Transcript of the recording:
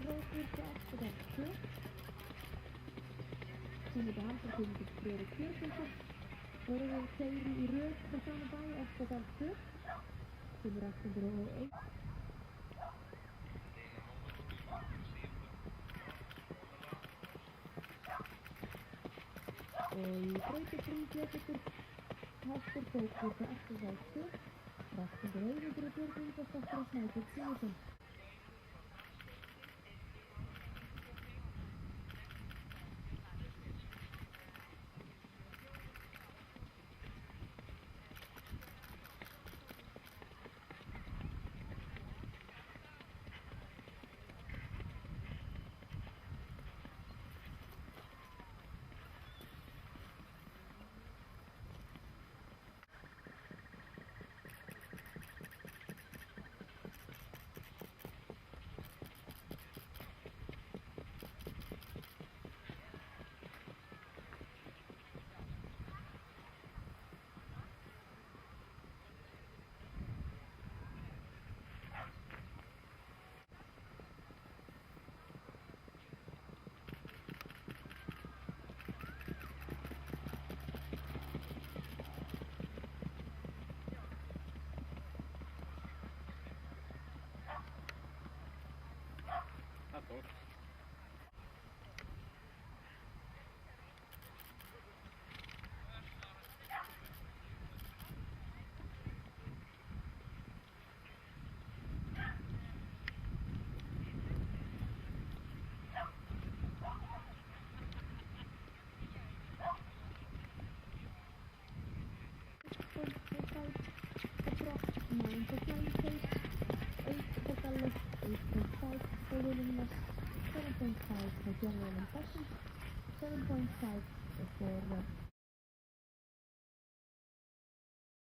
hoogte afgedekt terug. Zien we de handtekening gekleurde keerpunten. Worden we theorie rug gaan erbij afgedekt terug. Zien we achter de rol 1. Grote vriendjetter, hartstikke hoogte achterzijde terug. Achter de hele keerpunten was dat volgens mij tot 7. Toch? General and Fashion, 7.5 for